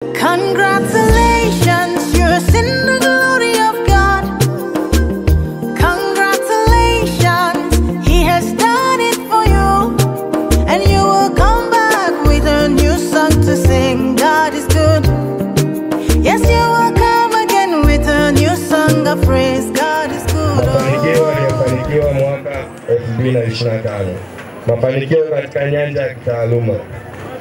Congratulations, you're in the glory of God. Congratulations, He has done it for you. And you will come back with a new song to sing. God is good. Yes, you will come again with a new song of praise. God is good. Mafanikio mwaka 2025. Mafanikio katika nyanja ya kitaaluma.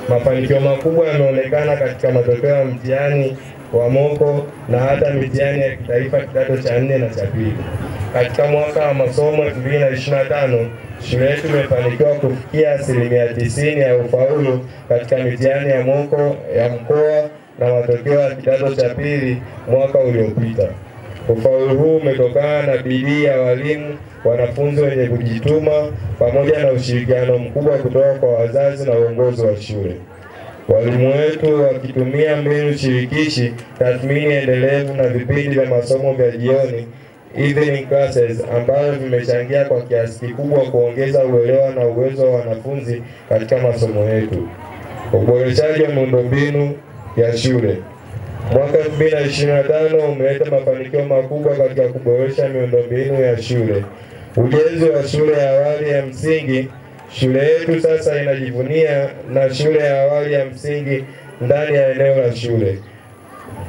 Mafanikio makubwa yameonekana katika matokeo ya mtihani wa moko na hata mitihani ya kitaifa kidato cha 4 na cha 2. Katika mwaka wa masomo 2025, shule yetu imefanikiwa kufikia 90% ya ufaulu katika mitihani ya moko ya mkoa na matokeo ya kidato cha 2 mwaka uliopita. Ufaulu huu umetokana na bidii ya walimu, wanafunzi wenye kujituma, pamoja na ushirikiano mkubwa kutoka kwa wazazi na uongozi wa shule. Walimu wetu wakitumia mbinu shirikishi, tathmini endelevu na vipindi vya masomo vya jioni, evening classes, ambavyo vimechangia kwa kiasi kikubwa kuongeza uelewa na uwezo wa wanafunzi katika masomo yetu. Uboreshaji wa miundombinu ya shule. Mwaka 2025 umeleta mafanikio makubwa katika kuboresha miundombinu ya shule. Ujenzi wa shule ya awali ya msingi. Shule yetu sasa inajivunia na shule ya awali ya msingi ndani ya eneo la shule.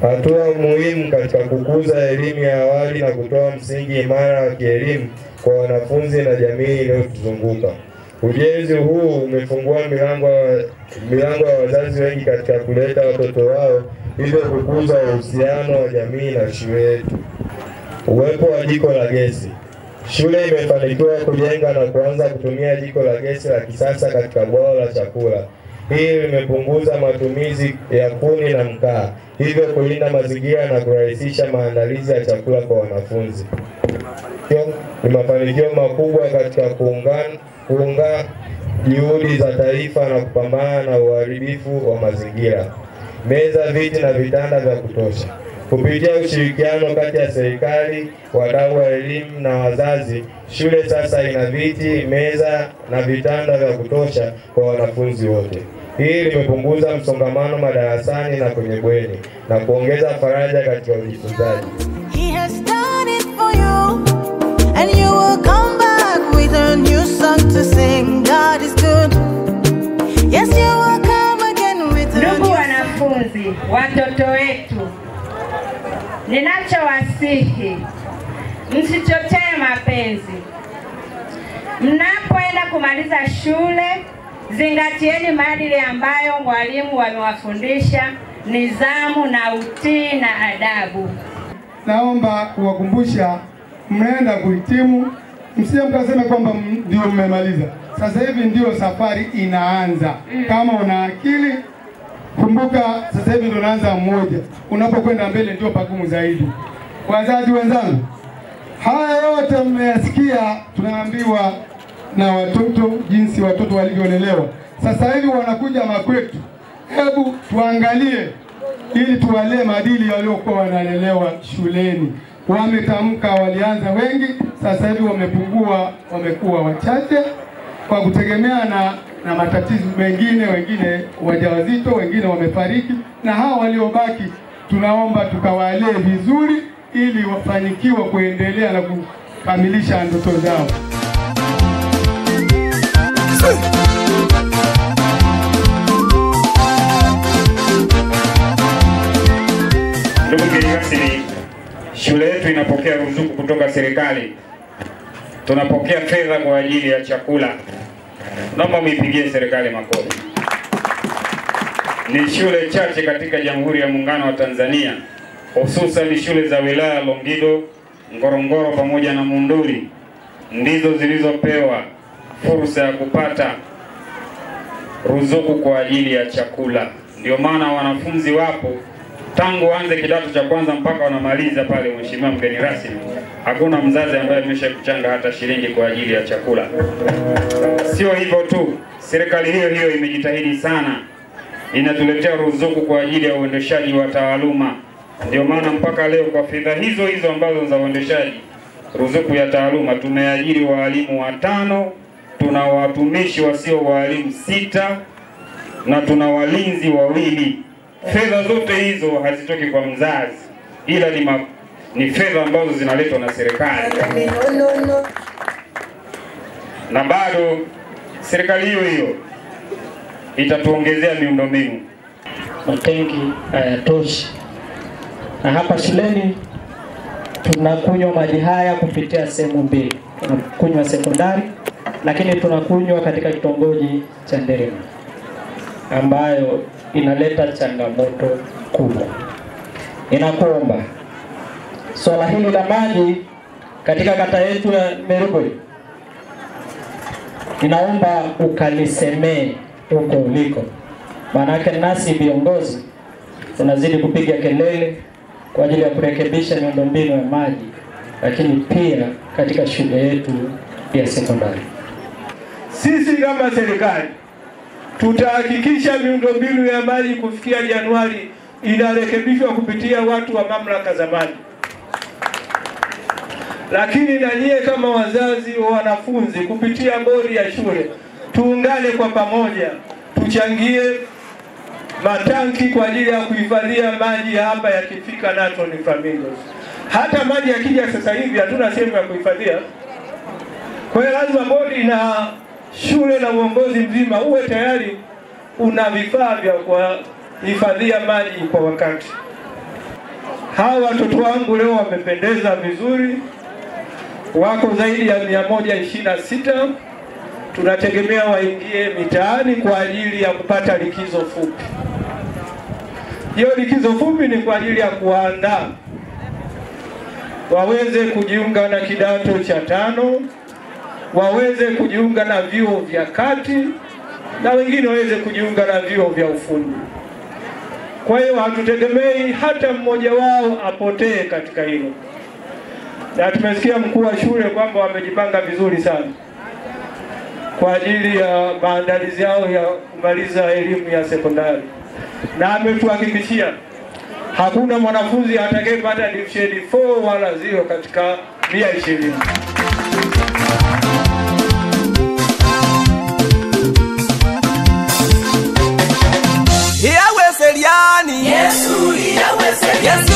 Hatua muhimu katika kukuza elimu ya awali na kutoa msingi imara wa kielimu kwa wanafunzi na jamii inayotuzunguka. Ujenzi huu umefungua milango ya wazazi wengi katika kuleta watoto wao, hivyo kukuza uhusiano wa jamii na shule yetu. Uwepo wa jiko la gesi. Shule imefanikiwa kujenga na kuanza kutumia jiko la gesi la kisasa katika bwalo la chakula. Hii limepunguza matumizi ya kuni na mkaa, hivyo kulinda mazingira na kurahisisha maandalizi ya chakula kwa wanafunzi. Ni mafanikio makubwa katika kuunga juhudi za taifa na kupambana na uharibifu wa mazingira. Meza, viti na vitanda vya kutosha. Kupitia ushirikiano kati ya serikali, wadau wa elimu na wazazi, shule sasa ina viti, meza na vitanda vya kutosha kwa wanafunzi wote. Hii limepunguza msongamano madarasani na kwenye bweni na kuongeza faraja katika ujifunzaji. He has done it for you, and you will come back with a new song to sing. God is good. Yes, you will come again with a new song. Ndugu wanafunzi, watoto wetu, ninachowasihi, msichotee mapenzi. Mnapoenda kumaliza shule, zingatieni maadili ambayo walimu wamewafundisha, nidhamu na utii na adabu. Naomba kuwakumbusha, mnaenda kuhitimu, msije mkaseme kwamba ndio mmemaliza. Sasa hivi ndio safari inaanza. Kama una akili, kumbuka sasa hivi ndio unaanza mmoja. Unapokwenda mbele ndio pagumu zaidi. Wazazi wenzangu, haya yote mmeyasikia tunaambiwa na watoto, jinsi watoto walivyolelewa. Sasa hivi wanakuja makwetu. Hebu tuangalie ili tuwalee maadili waliokuwa wanalelewa shuleni. Wametamka, walianza wengi, sasa hivi wamepungua, wamekuwa wachache kwa kutegemea na matatizo mengine, wengine wajawazito, wengine wamefariki, na hao waliobaki tunaomba tukawalee vizuri ili wafanikiwe kuendelea na kukamilisha ndoto zao. Ndugu mgeni rasmi, shule yetu inapokea ruzuku kutoka serikali. Tunapokea fedha kwa ajili ya chakula. Naomba muipigie serikali makofi. Ni shule chache katika Jamhuri ya Muungano wa Tanzania, hususan shule za wilaya Longido, Ngorongoro pamoja na Monduli, ndizo zilizopewa fursa ya kupata ruzuku kwa ajili ya chakula. Ndio maana wanafunzi wapo tangu anze kidato cha kwanza mpaka wanamaliza pale. Mheshimiwa mgeni rasmi, hakuna mzazi ambaye ameshakuchanga hata shilingi kwa ajili ya chakula. Sio hivyo tu, serikali hiyo imejitahidi sana, inatuletea ruzuku kwa ajili ya uendeshaji wa taaluma. Ndio maana mpaka leo kwa fedha hizo ambazo za uendeshaji ruzuku ya taaluma tumeajiri walimu 5, tuna watumishi wasio walimu 6 na tuna walinzi 2. Fedha zote hizo hazitoki kwa mzazi, ila ni fedha ambazo zinaletwa na serikali. Na bado serikali hiyo hiyo itatuongezea miundombinu. Matengi hayatoshi. Na hapa shuleni tunakunywa maji haya kupitia sehemu mbili. Tunakunywa sekondari, lakini tunakunywa katika kitongoji cha Nderema, ambayo inaleta changamoto kubwa. Ninakuomba swala hili la maji katika kata yetu ya Merugwe, ninaomba ukalisemee huko uliko. Maanake nasi viongozi tunazidi kupiga kelele kwa ajili ya kurekebisha miundombinu ya maji, lakini pia katika shule yetu ya sekondari. Sisi kama serikali tutahakikisha miundombinu ya maji kufikia Januari inarekebishwa kupitia watu wa mamlaka za maji. Lakini na nyie kama wazazi wa wanafunzi kupitia bodi ya shule tuungane kwa pamoja, tuchangie matanki kwa ajili ya kuhifadhia maji hapa yakifika Natron Flamingos. Hata maji yakija sasa hivi hatuna sehemu ya kuhifadhia. Kwa hiyo lazima bodi na shule na uongozi mzima uwe tayari una vifaa vya kuhifadhia maji kwa wakati. Hawa watoto wangu leo wamependeza vizuri, wako zaidi ya 126. Tunategemea waingie mitaani kwa ajili ya kupata likizo fupi. Hiyo likizo fupi ni kwa ajili ya kuandaa waweze kujiunga na kidato cha 5, waweze kujiunga na vyuo vya kati, na wengine waweze kujiunga na vyuo vya ufundi. Kwa hiyo hatutegemei hata mmoja wao apotee katika hilo. Na tumesikia mkuu wa shule kwamba wamejipanga vizuri sana kwa ajili ya maandalizi yao ya kumaliza elimu ya sekondari. Na ametuhakikishia hakuna mwanafunzi atakayepata division 4 wala 0 katika 120. Yawe seriani Yesu, yawe seriani